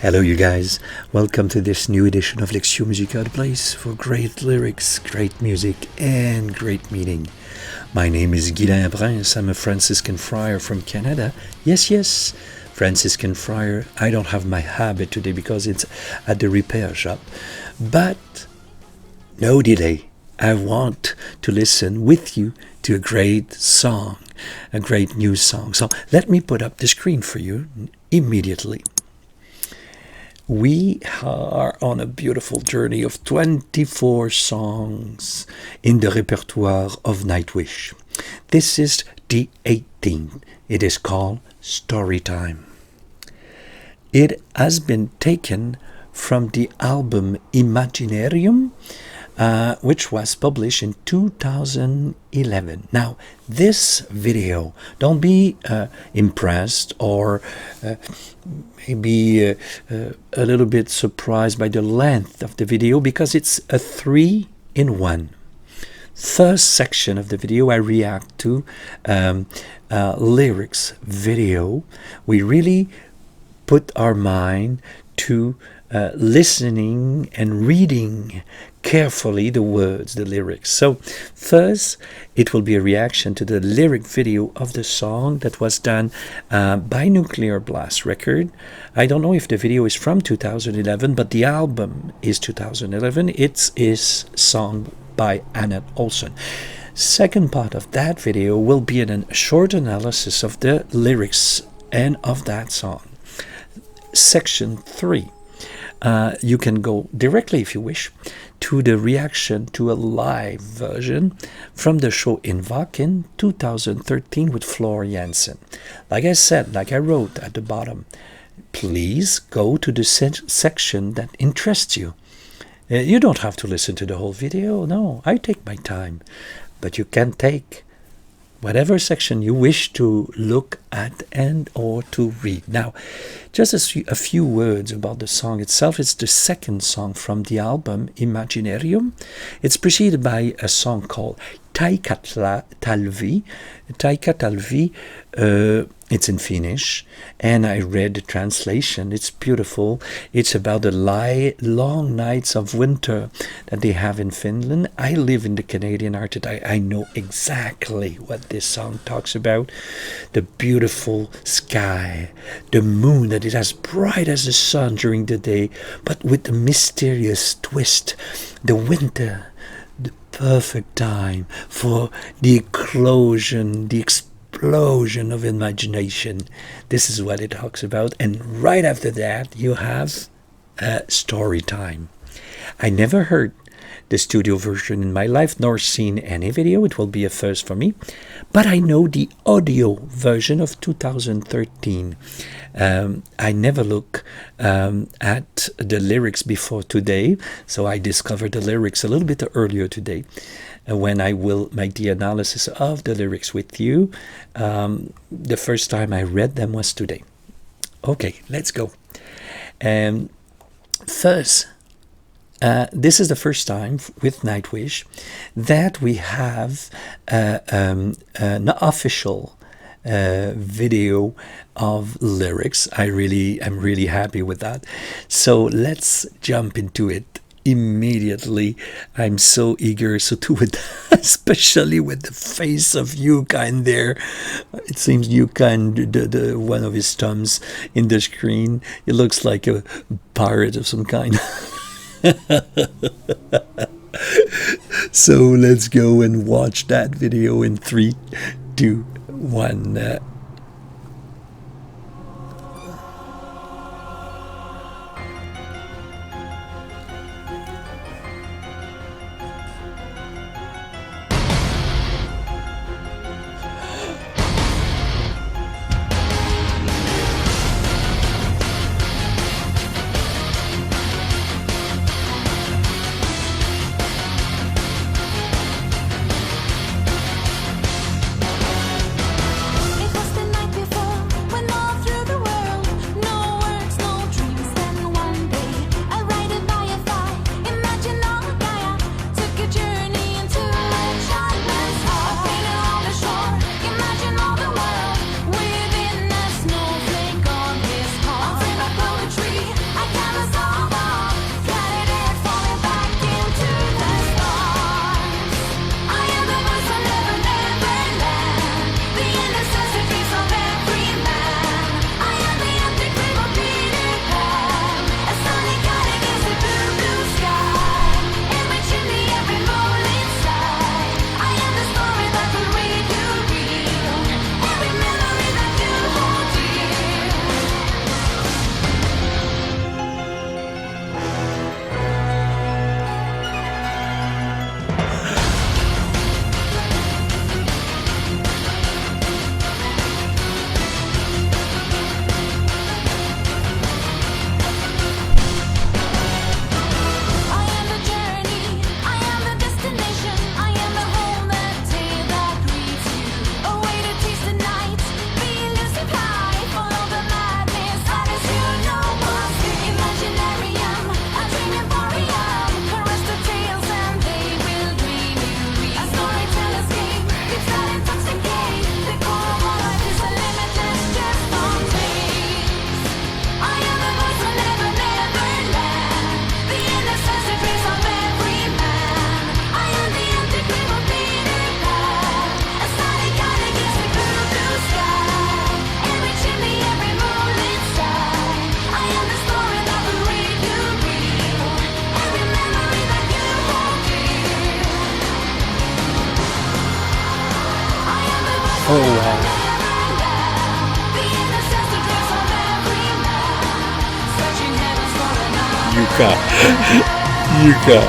Hello, you guys. Welcome to this new edition of Lectio Musicale, the place for great lyrics, great music, and great meaning. My name is Guylain Prince. I'm a Franciscan friar from Canada. Yes, Franciscan friar. I don't have my habit today because it's at the repair shop. But no delay. I want to listen with you to a great song, a great new song. So let me put up the screen for you immediately. We are on a beautiful journey of 24 songs in the repertoire of Nightwish. This is the 18th. It is called Storytime. It has been taken from the album Imaginarium, which was published in 2011. Now, this video, don't be impressed or maybe a little bit surprised by the length of the video, because it's a 3-in-1. First section of the video, I react to lyrics video. We really put our mind to listening and reading carefully the words, the lyrics. So first, it will be a reaction to the lyric video of the song that was done by Nuclear Blast Record. I don't know if the video is from 2011, but the album is 2011. It is sung by Annette Olson. Second part of that video will be a short analysis of the lyrics and of that song. Section 3. You can go directly, if you wish, to the reaction to a live version from the show in Wacken 2013 with Floor Jansen. Like I said, like I wrote at the bottom, please go to the section that interests you. You don't have to listen to the whole video. No, I take my time. But you can take whatever section you wish to look at and or to read. Now, just a few words about the song itself. It's the second song from the album Imaginarium. It's preceded by a song called Taika Talvi. Taika Talvi, it's in Finnish, and I read the translation. It's beautiful. It's about the long nights of winter that they have in Finland. I live in the Canadian Arctic. I know exactly what this song talks about. The beautiful sky, the moon that is as bright as the sun during the day, but with a mysterious twist. The winter, the perfect time for the explosion of imagination. This is what it talks about. And right after that, you have story time. I never heard the studio version in my life, nor seen any video. It will be a first for me. But I know the audio version of 2013. I never look at the lyrics before today, so I discovered the lyrics a little bit earlier today, when I will make the analysis of the lyrics with you. The first time I read them was today. Okay, let's go. First, this is the first time with Nightwish that we have an official video of lyrics. I'm really happy with that. So let's jump into it immediately. I'm so eager to do it, especially with the face of Yuka in there. It seems Yuka and the one of his thumbs in the screen. It looks like a pirate of some kind. So let's go and watch that video in 3, 2, 1. It was Oh wow. Yuka. Yuka.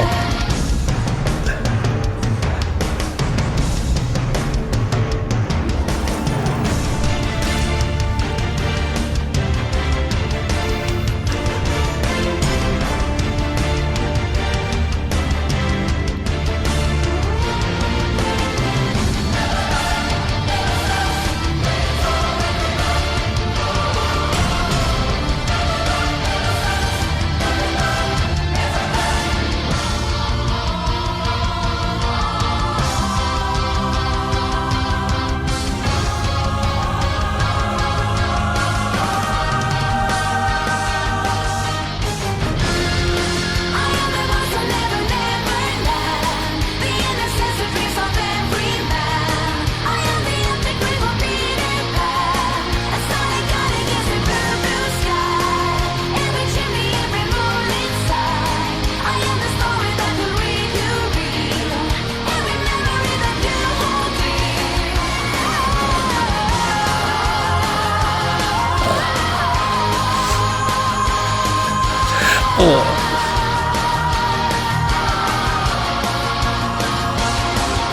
Oh.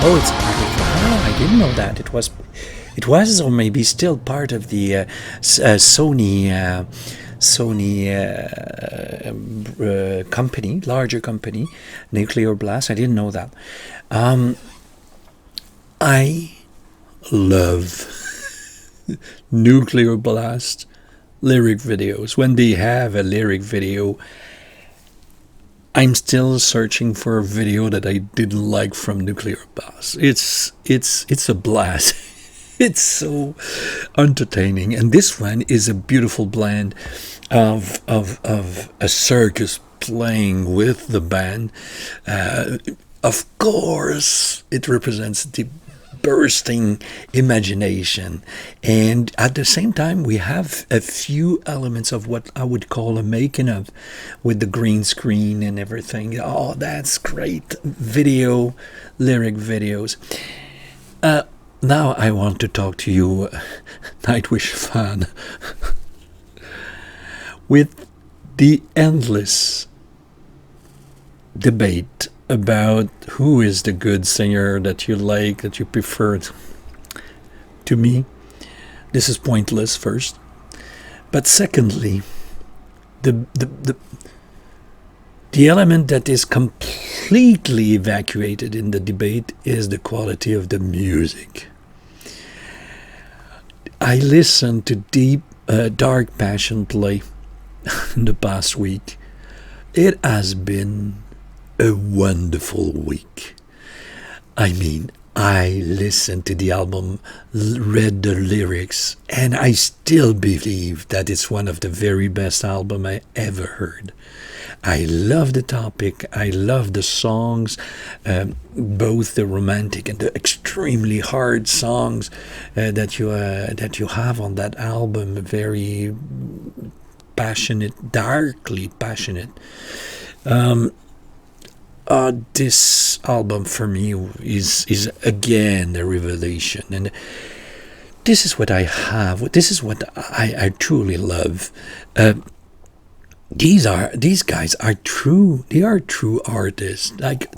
Oh, it's part of. Oh, I didn't know that. It was, or maybe still part of the Sony company, larger company, Nuclear Blast. I didn't know that. I love Nuclear Blast lyric videos. When they have a lyric video, I'm still searching for a video that I didn't like from Nuclear Blast. It's a blast. It's so entertaining, and this one is a beautiful blend of a circus playing with the band. Of course, it represents the bursting imagination, and at the same time we have a few elements of what I would call a making of, with the green screen and everything. Oh, that's great video, lyric videos. Now I want to talk to you, Nightwish fan, with the endless debate about who is the good singer that you like, that you prefer. To me, this is pointless, first. But secondly, the element that is completely evacuated in the debate is the quality of the music. I listened to Deep Dark Passion play in the past week. It has been a wonderful week. I mean, I listened to the album, read the lyrics, and I still believe that it's one of the very best albums I ever heard. I love the topic, I love the songs, both the romantic and the extremely hard songs that you have on that album. Very passionate, darkly passionate. This album for me is again a revelation, and this is what I have. This is what I truly love. These guys are true. They are true artists. Like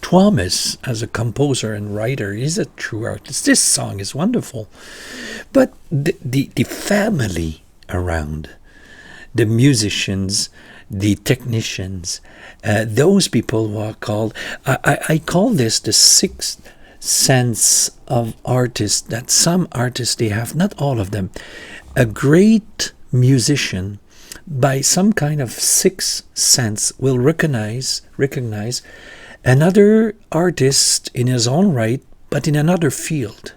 Thomas, as a composer and writer, is a true artist. This song is wonderful, but the family around, the musicians, the technicians, those people who are called, I call this the sixth sense of artists, that some artists they have, not all of them. A great musician, by some kind of sixth sense, will recognize another artist in his own right, but in another field.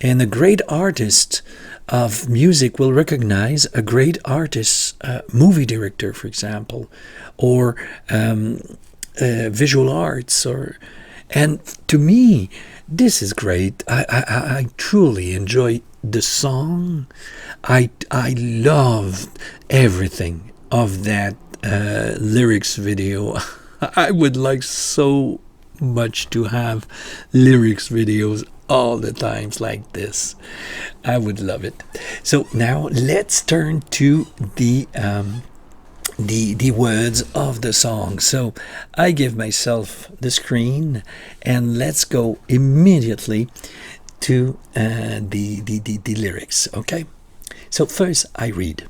And a great artist of music will recognize a great artist, movie director, for example, or visual arts, and to me, this is great. I truly enjoy the song. I loved everything of that lyrics video. I would like so much to have lyrics videos all the times like this. I would love it. So now let's turn to the words of the song. So I give myself the screen and let's go immediately to the lyrics. Okay. So first I read.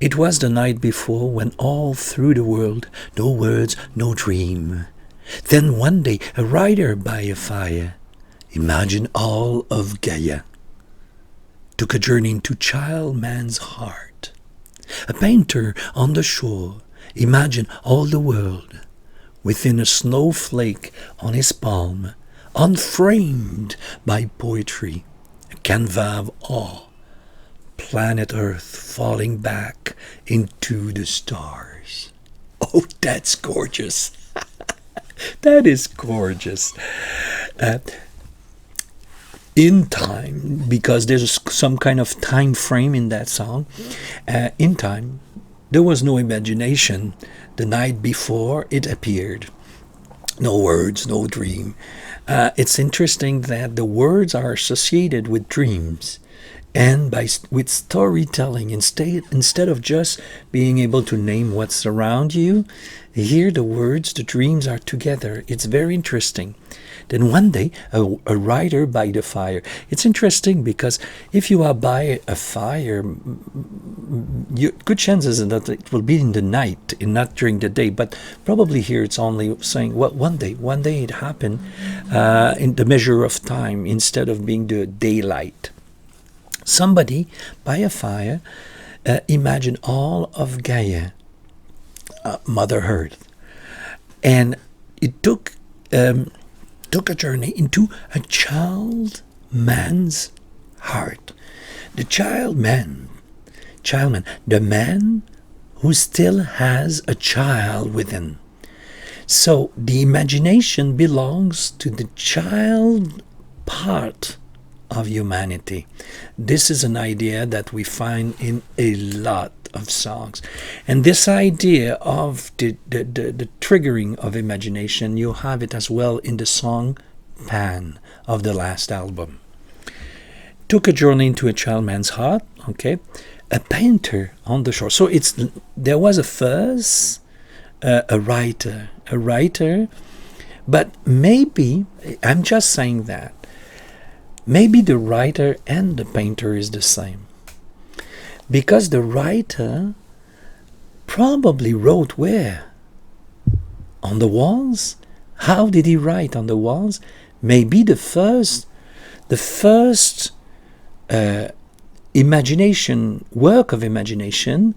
It was the night before when all through the world, no words, no dream. Then one day a rider by a fire, imagine all of Gaia, took a journey into child man's heart. A painter on the shore, imagine all the world, within a snowflake on his palm, unframed by poetry, a canvas of awe. Planet Earth falling back into the stars. Oh, that's gorgeous. That is gorgeous. In time, because there's some kind of time frame in that song, in time, there was no imagination the night before it appeared. No words, no dream. It's interesting that the words are associated with dreams. And with storytelling, instead of just being able to name what's around you, here the words, the dreams are together. It's very interesting. Then one day, a rider by the fire. It's interesting because if you are by a fire, good chances that it will be in the night and not during the day. But probably here it's only saying, well, one day it happened in the measure of time instead of being the daylight. Somebody by a fire, imagine all of Gaia, Mother Earth, and it took a journey into a child man's heart. The child man, the man who still has a child within. So the imagination belongs to the child part of humanity. This is an idea that we find in a lot of songs. And this idea of the triggering of imagination, you have it as well in the song Pan of the last album. Took a journey into a child man's heart, okay? A painter on the shore. So there was a first, a writer, but maybe, I'm just saying that, maybe the writer and the painter is the same. Because the writer probably wrote where? On the walls? How did he write on the walls? Maybe the first work of imagination,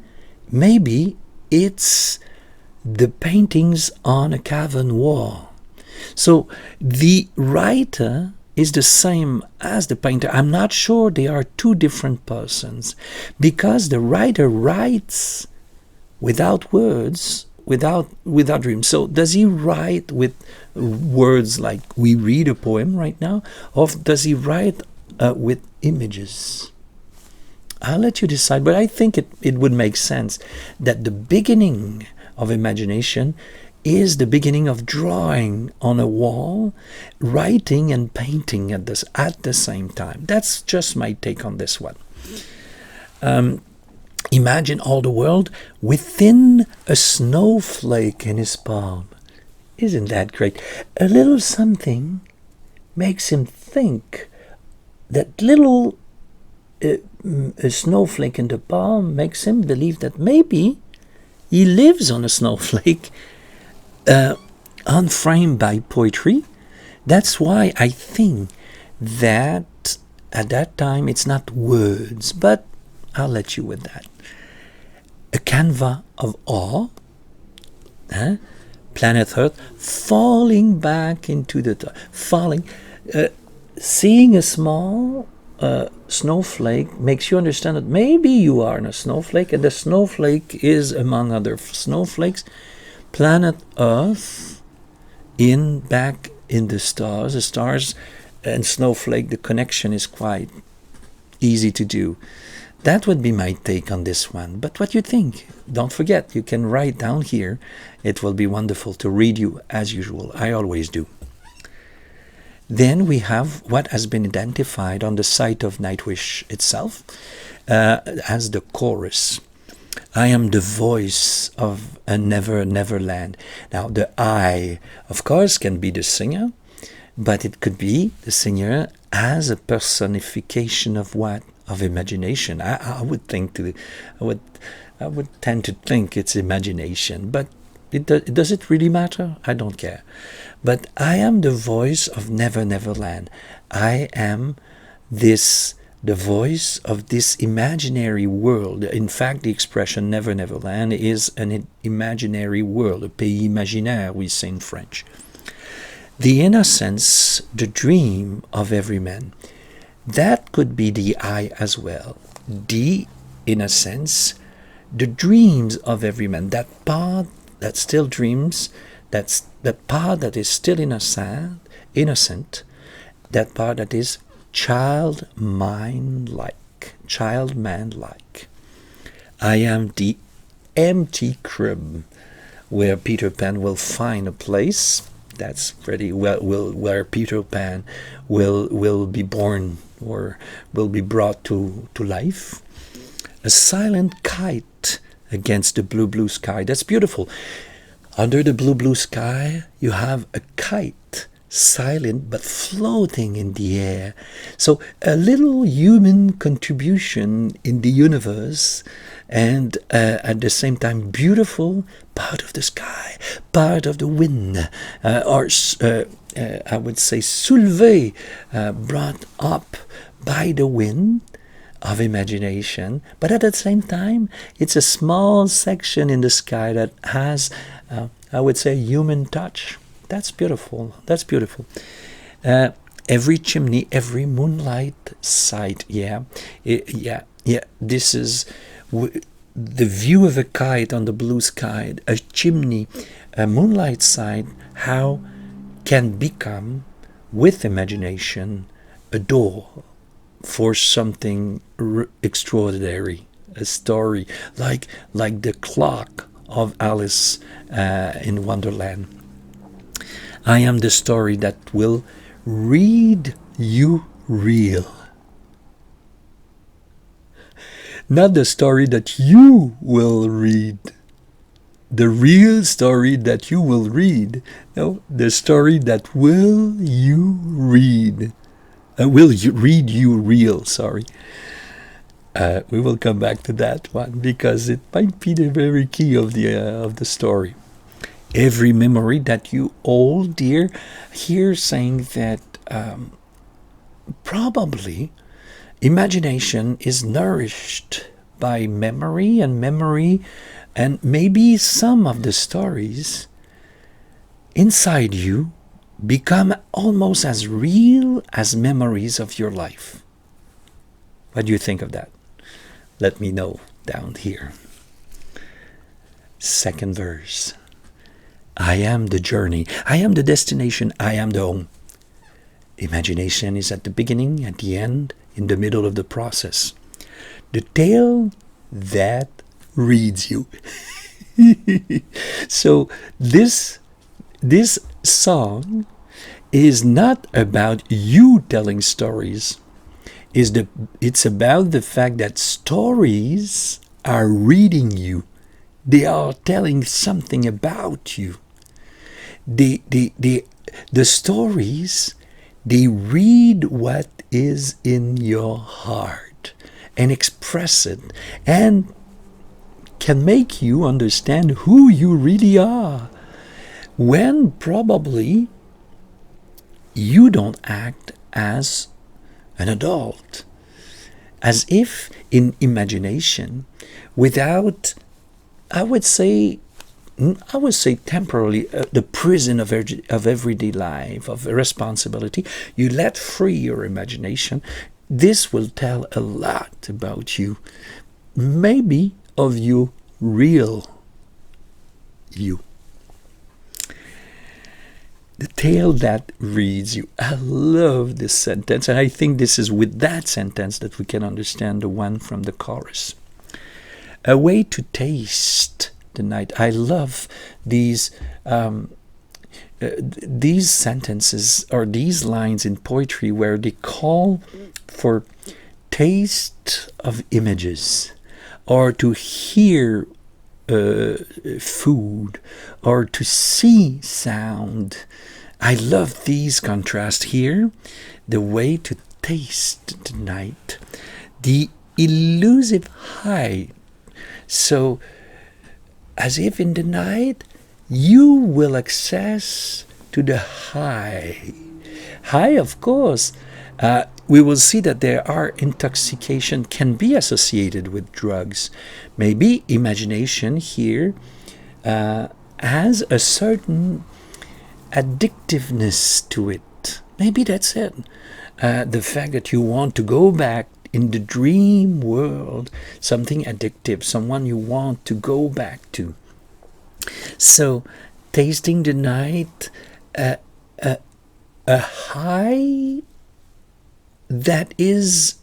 maybe it's the paintings on a cavern wall. So the writer is the same as the painter. I'm not sure they are two different persons, because the writer writes without words, without dreams. So does he write with words like we read a poem right now, or does he write with images? I'll let you decide, but I think it would make sense that the beginning of imagination is the beginning of drawing on a wall, writing and painting at the same time. That's just my take on this one. Imagine all the world within a snowflake in his palm. Isn't that great? A little something makes him think. That little a snowflake in the palm makes him believe that maybe he lives on a snowflake, unframed by poetry. That's why I think that at that time it's not words, but I'll let you with that. A canvas of awe, planet Earth falling back into the seeing a small snowflake makes you understand that maybe you are in a snowflake, and the snowflake is, among other snowflakes, planet Earth back in the stars. The stars and snowflake, the connection is quite easy to do. That would be my take on this one. But what you think? Don't forget, you can write down here. It will be wonderful to read you as usual. I always do. Then we have what has been identified on the site of Nightwish itself as the chorus. I am the voice of a never, never land. Now, the I, of course, can be the singer, but it could be the singer as a personification of what? Of imagination. I would think I would tend to think it's imagination, but does it really matter? I don't care. But I am the voice of Never Never Land. I am the voice of this imaginary world. In fact, the expression Never Never Land is an imaginary world, a pays imaginaire, we say in French. The innocence, the dream of every man. That could be the I as well. The innocence, the dreams of every man. That part that still dreams, that part that is still innocent, that part that is child man-like. I am the empty crib where Peter Pan will find a place. That's pretty well where Peter Pan will be born or will be brought to life. A silent kite against the blue sky. That's beautiful. Under the blue sky, you have a kite, silent but floating in the air. So a little human contribution in the universe, and at the same time beautiful, part of the sky, part of the wind, or I would say soulevé, brought up by the wind of imagination, but at the same time it's a small section in the sky that has I would say human touch. That's beautiful. Every chimney, every moonlight sight. This is the view of a kite on the blue sky, a chimney, a moonlight sight, how can become, with imagination, a door for something extraordinary, a story like the clock of Alice in Wonderland. I am the story that will read you real, not the story that you will read, the real story that you will read. No, the story that will you read. Will you read you real, sorry. We will come back to that one because it might be the very key of the story. Every memory that you hold dear, here saying that probably imagination is nourished by memory, and maybe some of the stories inside you become almost as real as memories of your life. What do you think of that? Let me know down here. Second verse. I am the journey. I am the destination. I am the home. Imagination is at the beginning, at the end, in the middle of the process. The tale that reads you. So this song is not about you telling stories. It's about the fact that stories are reading you. They are telling something about you. The stories, they read what is in your heart and express it, and can make you understand who you really are, when probably you don't act as an adult, as if in imagination, without, I would say temporarily, the prison of everyday life, of responsibility. You let free your imagination. This will tell a lot about you, maybe of you real you. The tale that reads you. I love this sentence, and I think this is with that sentence that we can understand the one from the chorus. A way to taste the night. I love these these sentences or these lines in poetry where they call for taste of images, or to hear food, or to see sound. I love these contrasts here. The way to taste the night, the elusive high. So, as if in the night, you will access to the high. High, of course. We will see that there are intoxication can be associated with drugs. Maybe imagination here has a certain addictiveness to it. Maybe that's it. The fact that you want to go back in the dream world, something addictive, someone you want to go back to. So, tasting the night, a high that is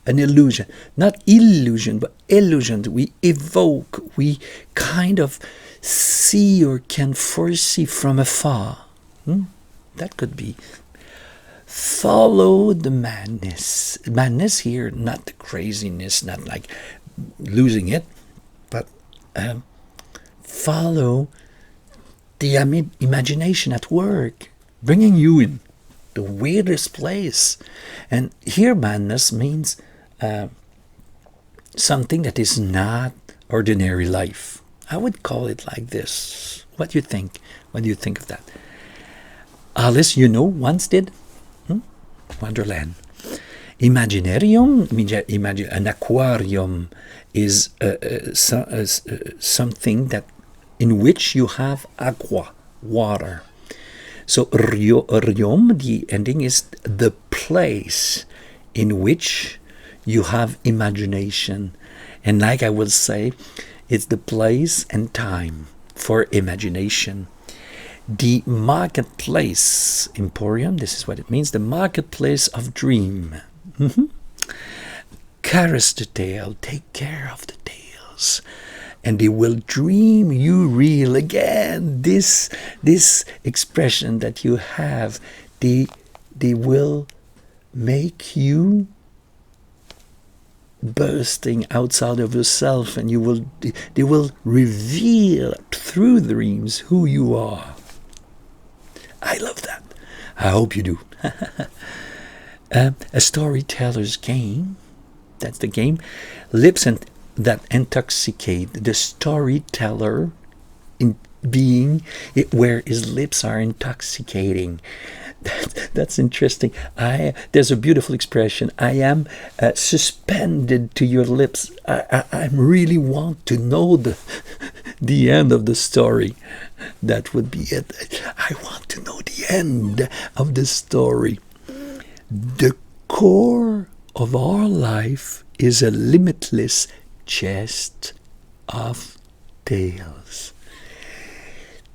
an illusion. Not illusion, but illusion. We evoke, we kind of see or can foresee from afar. That could be. Follow the madness. Madness here, not the craziness, not like losing it, but follow the imagination at work, bringing you in the weirdest place. And here madness means something that is not ordinary life. I would call it like this. What do you think? What do you think of that? Alice, once did Wonderland. Imaginarium, an aquarium is something that in which you have aqua, water. So riom, the ending is the place in which you have imagination. And like I will say, it's the place and time for imagination. The marketplace, emporium, this is what it means, the marketplace of dream. Caress the tale, take care of the tales, and they will dream you real again. This expression that you have, they will make you bursting outside of yourself, and they will reveal through dreams who you are. I love that. I hope you do. A storyteller's game. That's the game. Lips that intoxicate. The storyteller in being where his lips are intoxicating. That's interesting. There's a beautiful expression. I am suspended to your lips. I really want to know the end of the story. That would be it. I want to know the end of the story. The core of our life is a limitless chest of tales.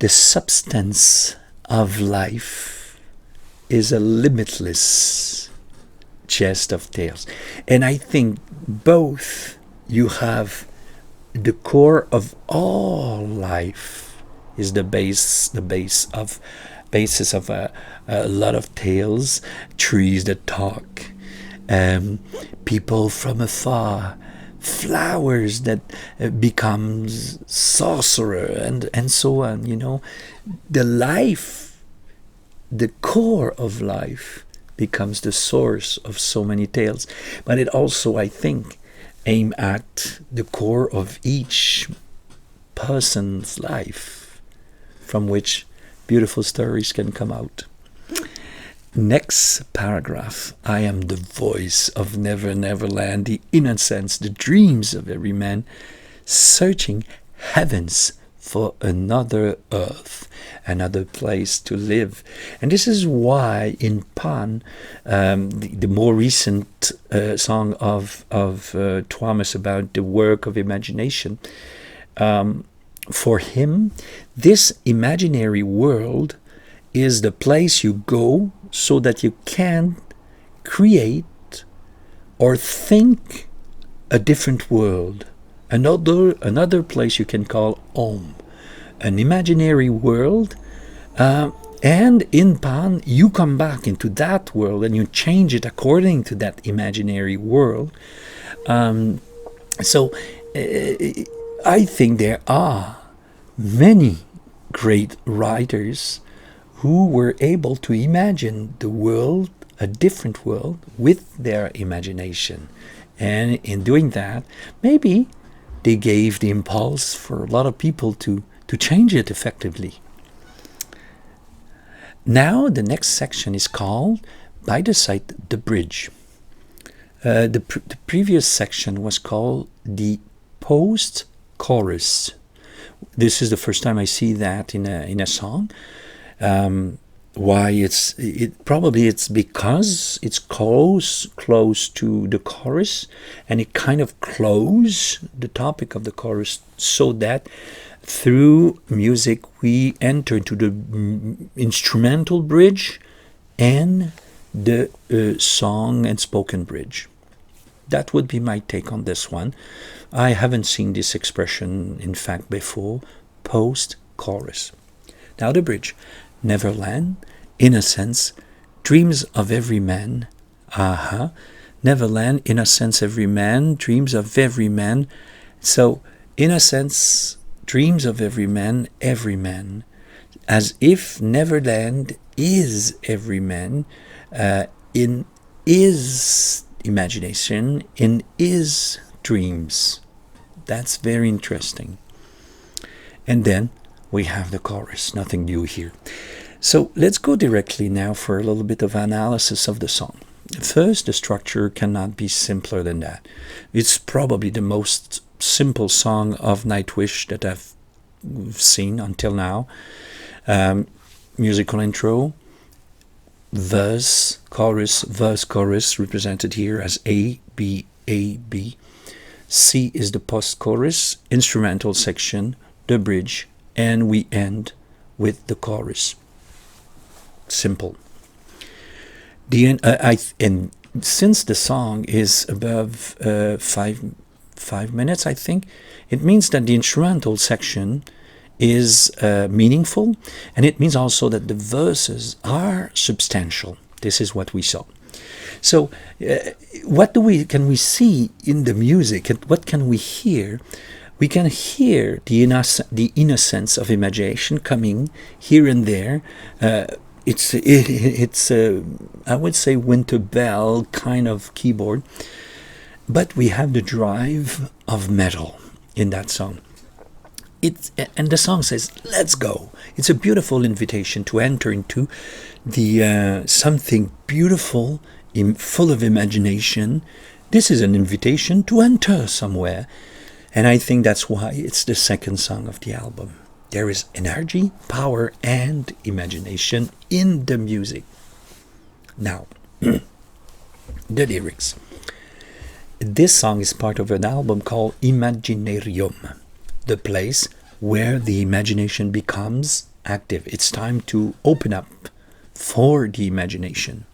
The substance of life is a limitless chest of tales. And I think both you have the core of all life is the basis of a lot of tales, trees that talk, people from afar, flowers that becomes sorcerer, and so on. The life, the core of life becomes the source of so many tales. But it also, I think, aim at the core of each person's life, from which beautiful stories can come out. Next paragraph. I am the voice of Never Neverland, the innocence, the dreams of every man, searching heavens for another earth, another place to live. And this is why in Pan, the more recent song of Thomas about the work of imagination, for him, this imaginary world is the place you go so that you can create or think a different world, another place you can call home. An imaginary world And in Pan, you come back into that world and you change it according to that imaginary world. So I think there are many great writers who were able to imagine the world, a different world, with their imagination. And in doing that, maybe they gave the impulse for a lot of people to change it effectively. Now the next section is called, by the site, the bridge. The previous section was called the post-chorus. This is the first time I see that in a song. Why probably it's because it's close to the chorus, and it kind of close the topic of the chorus, so that through music we enter into the instrumental bridge and the song and spoken bridge. That would be my take on this one. I haven't seen this expression, in fact, before. Post-chorus. Now the bridge. Neverland, innocence, dreams of every man. Neverland, innocence, every man, dreams of every man. So, innocence, dreams of every man, as if Neverland is every man, in his imagination, in his dreams. That's very interesting. And then we have the chorus, nothing new here. So let's go directly now for a little bit of analysis of the song. First, the structure cannot be simpler than that. It's probably the most simple song of Nightwish that I've seen until now. Musical intro, verse, chorus, represented here as A, B, A, B. C is the post-chorus, instrumental section, the bridge, and we end with the chorus. Simple. And since the song is above 5 minutes, I think, it means that the instrumental section is meaningful, and it means also that the verses are substantial. This is what we saw. So, what can we see in the music, and what can we hear? We can hear the innocence of imagination coming here and there. It's I would say winter bell kind of keyboard, but we have the drive of metal in that song. And the song says, "Let's go." It's a beautiful invitation to enter into the something beautiful, full of imagination. This is an invitation to enter somewhere, and I think that's why it's the second song of the album. There is energy, power, and imagination in the music. Now, the lyrics. This song is part of an album called Imaginarium, the place where the imagination becomes active. It's time to open up for the imagination.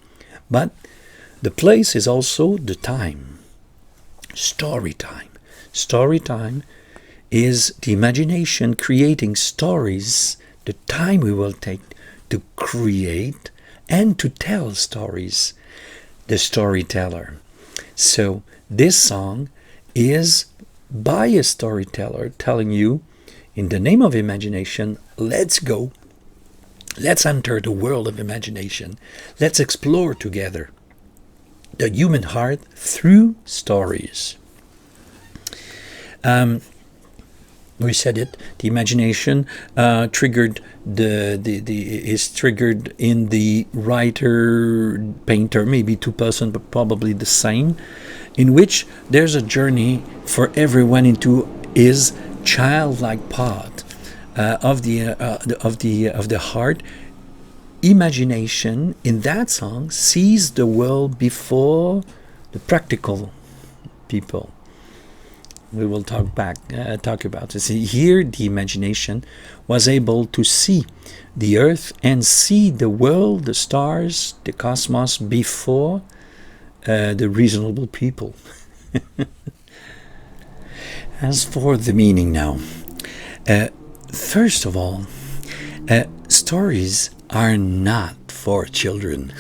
But the place is also the time. Story time. Story time is the imagination creating stories, the time we will take to create and to tell stories, the storyteller. So this song is by a storyteller telling you, in the name of imagination, let's go. Let's enter the world of imagination. Let's explore together the human heart through stories. We said it. The imagination triggered is triggered in the writer painter, maybe 2%, but probably the same, in which there's a journey for everyone into his childlike part of the heart. Imagination in that song sees the world before the practical people. We will talk about this. Here, the imagination was able to see the earth and see the world, the stars, the cosmos before the reasonable people. As for the meaning now, first of all, Stories are not for children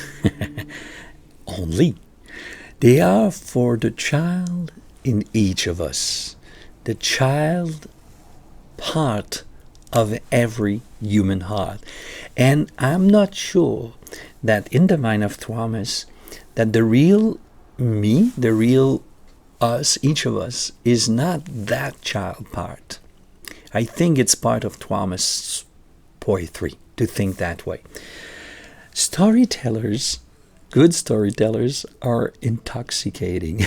only. They are for the child in each of us, the child part of every human heart. And I'm not sure that in the mind of Thomas, that the real me, the real us, each of us, is not that child part. I think it's part of Thomas' poetry to think that way. Storytellers, good storytellers, are intoxicating.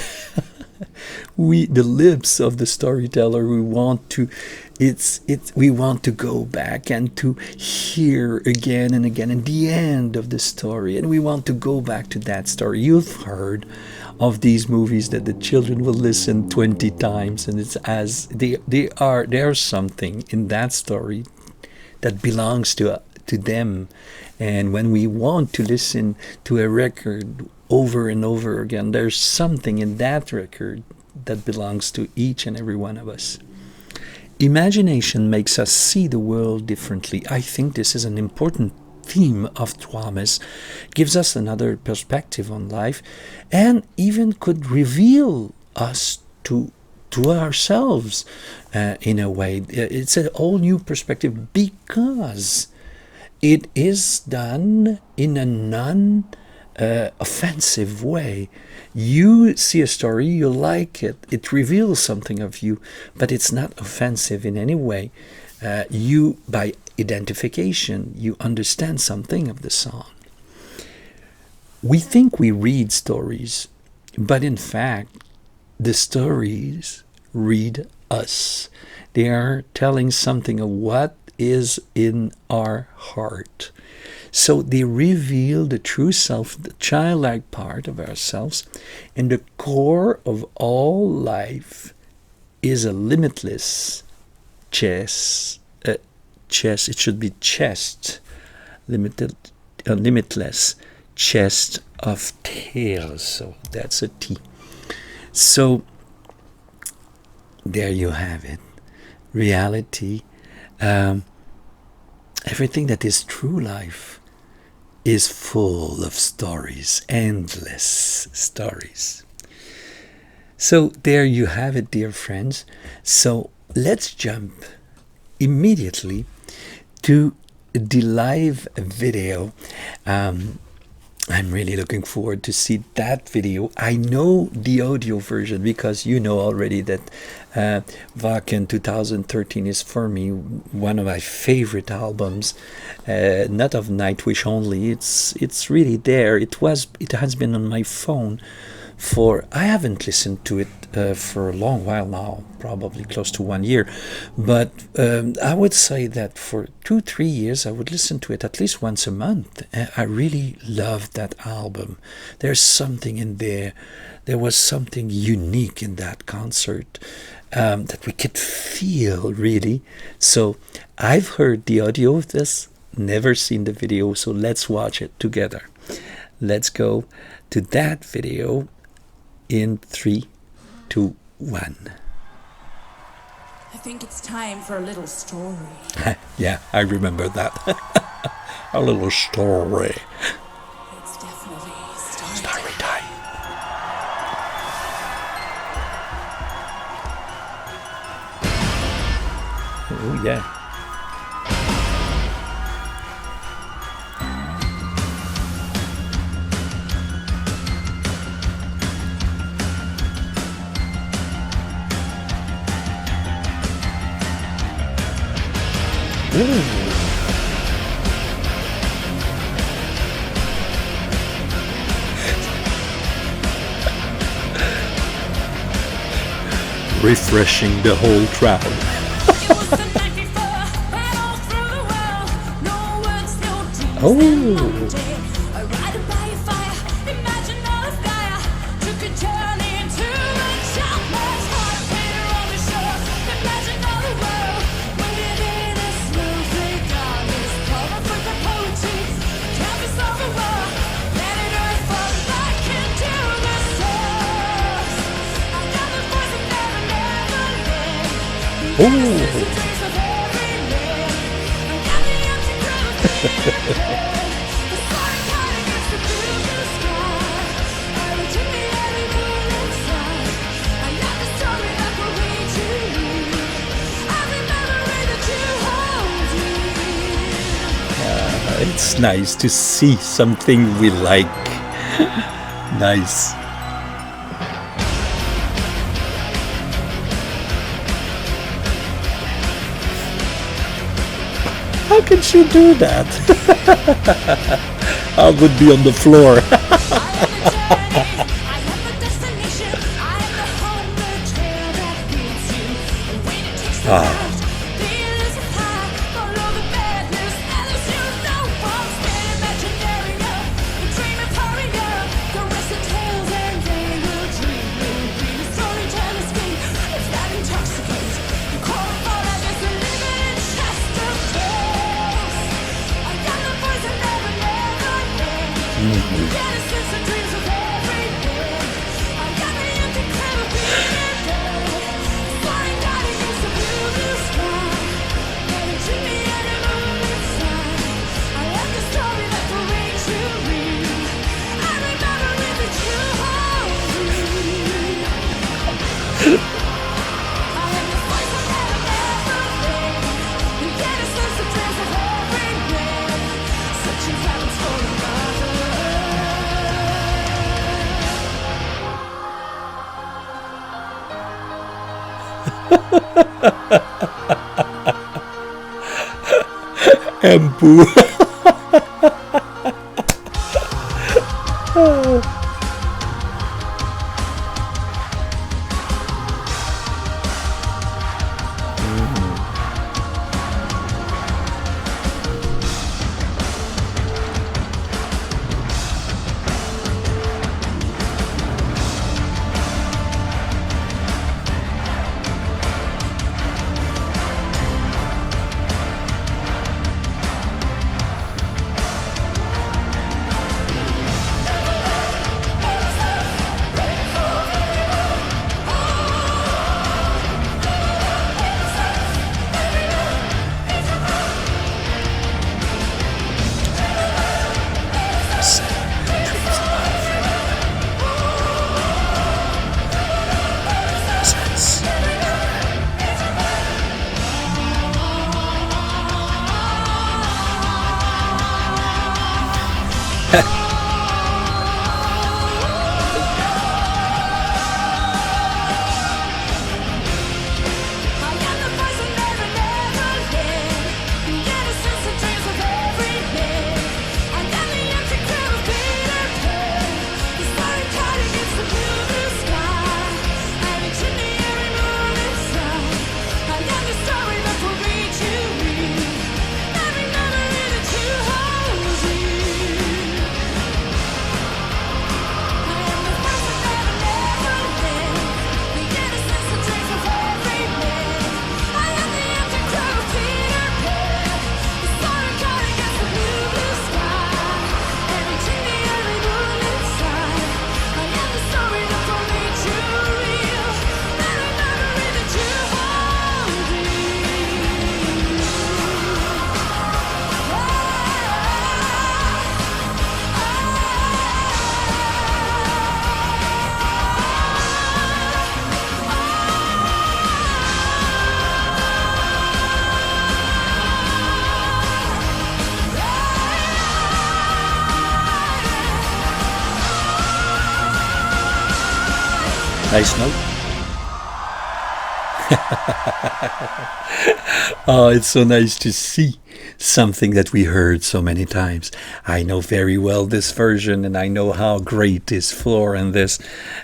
The lips of the storyteller, we want to go back and to hear again and again and the end of the story, and we want to go back to that story. You've heard of these movies that the children will listen 20 times, and it's as there's something in that story that belongs to them. And when we want to listen to a record over and over again, there's something in that record that belongs to each and every one of us. Imagination makes us see the world differently. I think this is an important theme of Thomas, gives us another perspective on life, and even could reveal us to ourselves in a way. It's a whole new perspective because it is done in a non offensive way. You see a story, you like it reveals something of you, but it's not offensive in any way. You, by identification, you understand something of the song. We think we read stories, but in fact, the stories read us. They are telling something of what is in our heart. So they reveal the true self, the childlike part of ourselves, and the core of all life is a limitless chest. It should be chest, limitless chest of tales. So that's a T. So there you have it. Reality. Everything that is true life is full of stories, endless stories. So there you have it, dear friends. So let's jump immediately to the live video. I'm really looking forward to see that video. I know the audio version because you know already that Wacken 2013 is for me one of my favorite albums. Not of Nightwish only. It's really there. It has been on my phone I haven't listened to it for a long while now, probably close to 1 year, but I would say that for 2-3 years I would listen to it at least once a month. I really loved that album. There's something in there. There was something unique in that concert that we could feel, really. So I've heard the audio of this, never seen the video, so let's watch it together. Let's go to that video in 3, 2, 1. I think it's time for a little story. Yeah, I remember that. A little story. It's definitely story Story time. Oh, yeah. Refreshing the whole crowd. Oh. Oh. It's nice to see something we like. Nice. How can she do that? I would be on the floor. Ah. Empu. Nice note. Oh, it's so nice to see something that we heard so many times. I know very well this version, and I know how great is Flora in this,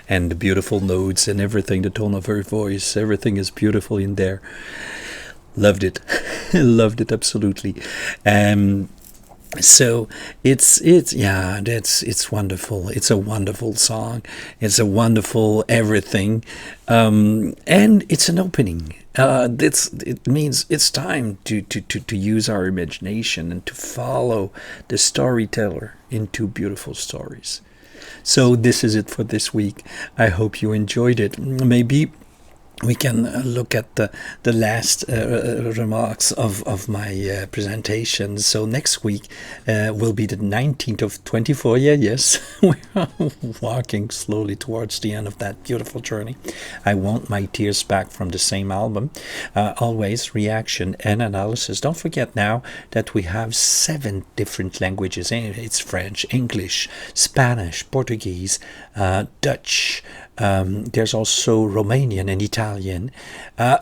and the beautiful notes and everything, the tone of her voice, everything is beautiful in there. Loved it. Loved it absolutely. So it's wonderful. It's a wonderful song. It's a wonderful everything, and it's an opening. It means it's time to use our imagination and to follow the storyteller into beautiful stories. So this is it for this week. I hope you enjoyed it. Maybe we can look at the last remarks of my presentation. So next week will be the 19th of 24. Yes, we are walking slowly towards the end of that beautiful journey. I Want My Tears Back from the same album. Always reaction and analysis. Don't forget now that we have 7 different languages. It's French, English, Spanish, Portuguese, Dutch. There's also Romanian and Italian.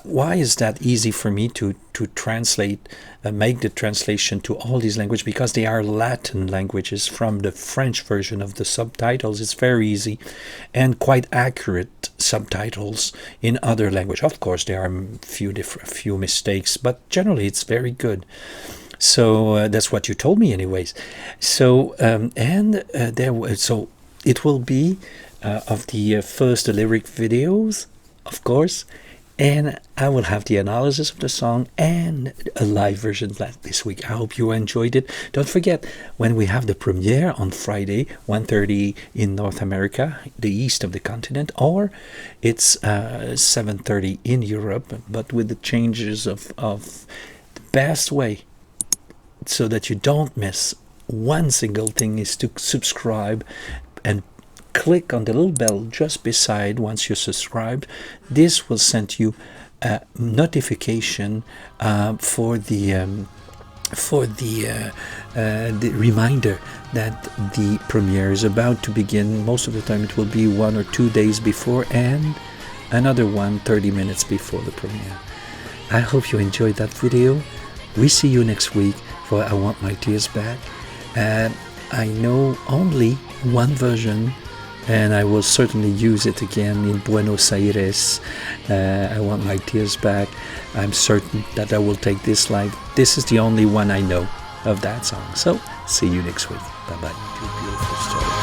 Why is that easy for me to translate, make the translation to all these languages? Because they are Latin languages from the French version of the subtitles. It's very easy and quite accurate subtitles in other language. Of course, there are few mistakes, but generally it's very good. So that's what you told me, anyways. So so it will be of the first lyric videos, of course, and I will have the analysis of the song and a live version this week. I hope you enjoyed it. Don't forget, when we have the premiere on Friday, 1:30 in North America, the east of the continent, or it's 7:30 in Europe, but with the changes of the best way so that you don't miss one single thing is to subscribe and click on the little bell just beside. Once you're subscribed, this will send you a notification for the reminder that the premiere is about to begin. Most of the time it will be 1 or 2 days before, and another 30 minutes before the premiere. I hope you enjoyed that video. We see you next week for I Want My Tears Back. I know only one version, and I will certainly use it again in Buenos Aires. I Want My Tears Back. I'm certain that I will take this live. This is the only one I know of that song. So, see you next week. Bye-bye. Beautiful story.